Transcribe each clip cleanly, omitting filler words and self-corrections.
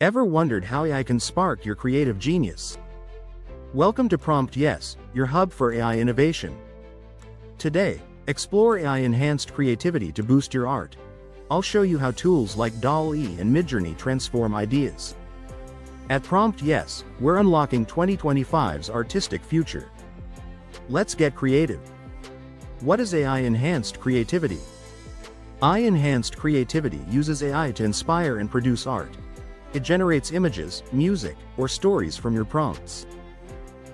Ever wondered how AI can spark your creative genius? Welcome to PromptYES, your hub for AI innovation. Today, explore AI-enhanced creativity to boost your art. I'll show you how tools like DALL and Midjourney transform ideas. At PromptYES, we're unlocking 2025's artistic future. Let's get creative. What is AI-enhanced creativity? AI-enhanced creativity uses AI to inspire and produce art. It generates images, music, or stories from your prompts.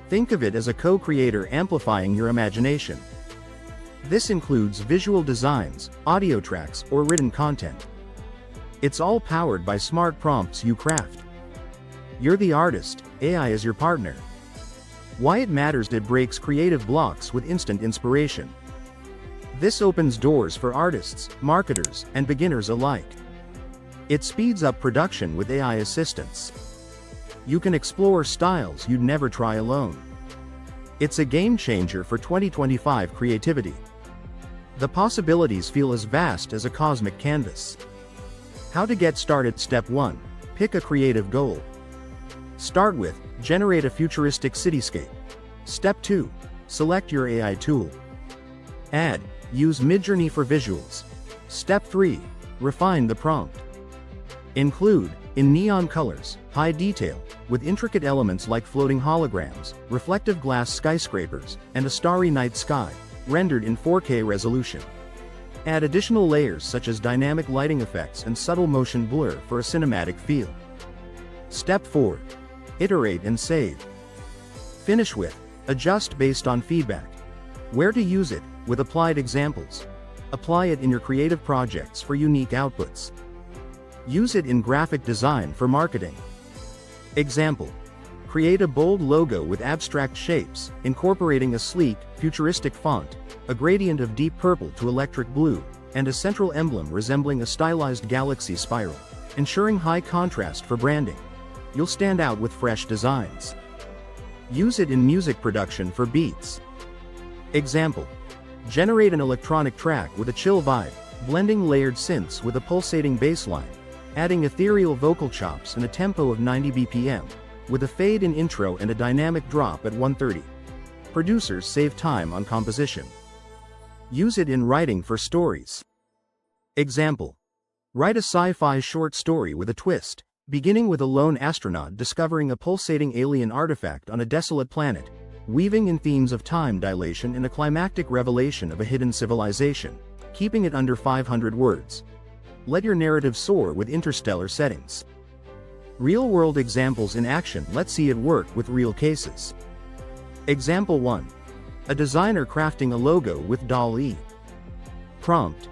Think of it as a co-creator amplifying your imagination. This includes visual designs, audio tracks, or written content. It's all powered by smart prompts you craft. You're the artist, AI is your partner. Why it matters: it breaks creative blocks with instant inspiration. This opens doors for artists, marketers, and beginners alike. It speeds up production with AI assistance. You can explore styles you'd never try alone. It's a game changer for 2025 creativity. The possibilities feel as vast as a cosmic canvas. How to get started? Step 1. Pick a creative goal. Start with, generate a futuristic cityscape. Step 2. Select your AI tool. Add, use Midjourney for visuals. Step 3. Refine the prompt. Include, in neon colors, high detail, with intricate elements like floating holograms, reflective glass skyscrapers, and a starry night sky, rendered in 4K resolution. Add additional layers such as dynamic lighting effects and subtle motion blur for a cinematic feel. Step 4. Iterate and save. Finish with, adjust based on feedback. Where to use it, with applied examples. Apply it in your creative projects for unique outputs. Use it in graphic design for marketing. Example. Create a bold logo with abstract shapes, incorporating a sleek, futuristic font, a gradient of deep purple to electric blue, and a central emblem resembling a stylized galaxy spiral, ensuring high contrast for branding. You'll stand out with fresh designs. Use it in music production for beats. Example. Generate an electronic track with a chill vibe, blending layered synths with a pulsating bass line, adding ethereal vocal chops and a tempo of 90 BPM, with a fade-in intro and a dynamic drop at 130. Producers save time on composition. Use it in writing for stories. Example. Write a sci-fi short story with a twist, beginning with a lone astronaut discovering a pulsating alien artifact on a desolate planet, weaving in themes of time dilation and a climactic revelation of a hidden civilization, keeping it under 500 words. Let your narrative soar with interstellar settings. Real-world examples in action. Let's see it work with real cases. Example 1. A designer crafting a logo with DALL. Prompt.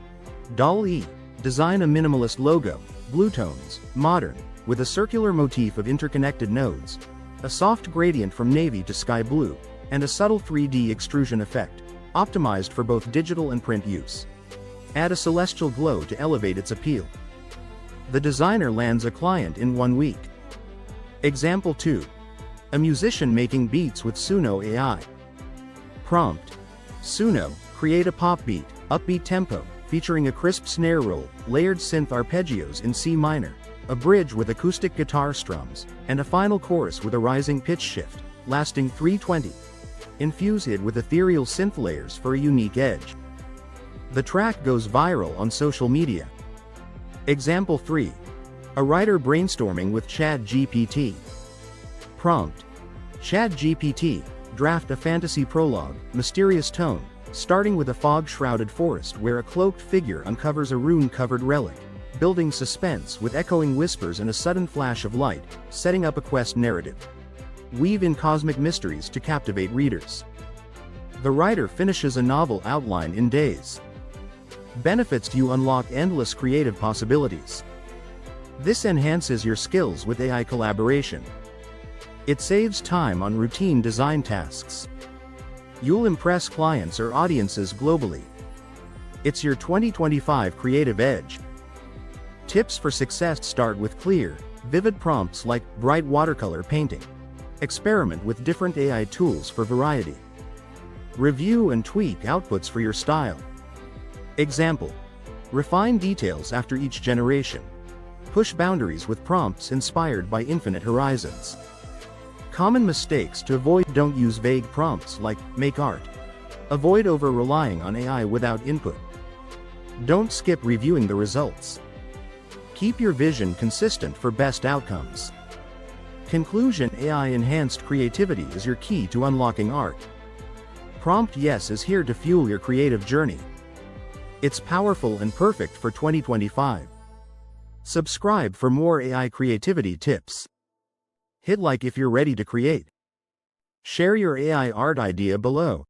DALL. Design a minimalist logo, blue tones, modern, with a circular motif of interconnected nodes, a soft gradient from navy to sky blue, and a subtle 3D extrusion effect, optimized for both digital and print use. Add a celestial glow to elevate its appeal. The designer lands a client in 1 week. Example 2. A musician making beats with Suno AI. Prompt. Suno, create a pop beat, upbeat tempo, featuring a crisp snare roll, layered synth arpeggios in C minor, a bridge with acoustic guitar strums, and a final chorus with a rising pitch shift, lasting 320. Infuse it with ethereal synth layers for a unique edge. The track goes viral on social media. Example 3. A writer brainstorming with ChatGPT. Prompt. ChatGPT, draft a fantasy prologue, mysterious tone, starting with a fog-shrouded forest where a cloaked figure uncovers a rune-covered relic, building suspense with echoing whispers and a sudden flash of light, setting up a quest narrative. Weave in cosmic mysteries to captivate readers. The writer finishes a novel outline in days. Benefits: you unlock endless creative possibilities. This enhances your skills with AI collaboration. It saves time on routine design tasks. You'll impress clients or audiences globally. It's your 2025 creative edge. Tips for success: start with clear, vivid prompts like bright watercolor painting. Experiment with different AI tools for variety. Review and tweak outputs for your style. Example. Refine details after each generation. Push boundaries with prompts inspired by infinite horizons. Common mistakes to avoid: don't use vague prompts like, make art. Avoid over-relying on AI without input. Don't skip reviewing the results. Keep your vision consistent for best outcomes. Conclusion: AI-enhanced creativity is your key to unlocking art. PromptYES is here to fuel your creative journey. It's powerful and perfect for 2025. Subscribe for more AI creativity tips. Hit like if you're ready to create. Share your AI art idea below.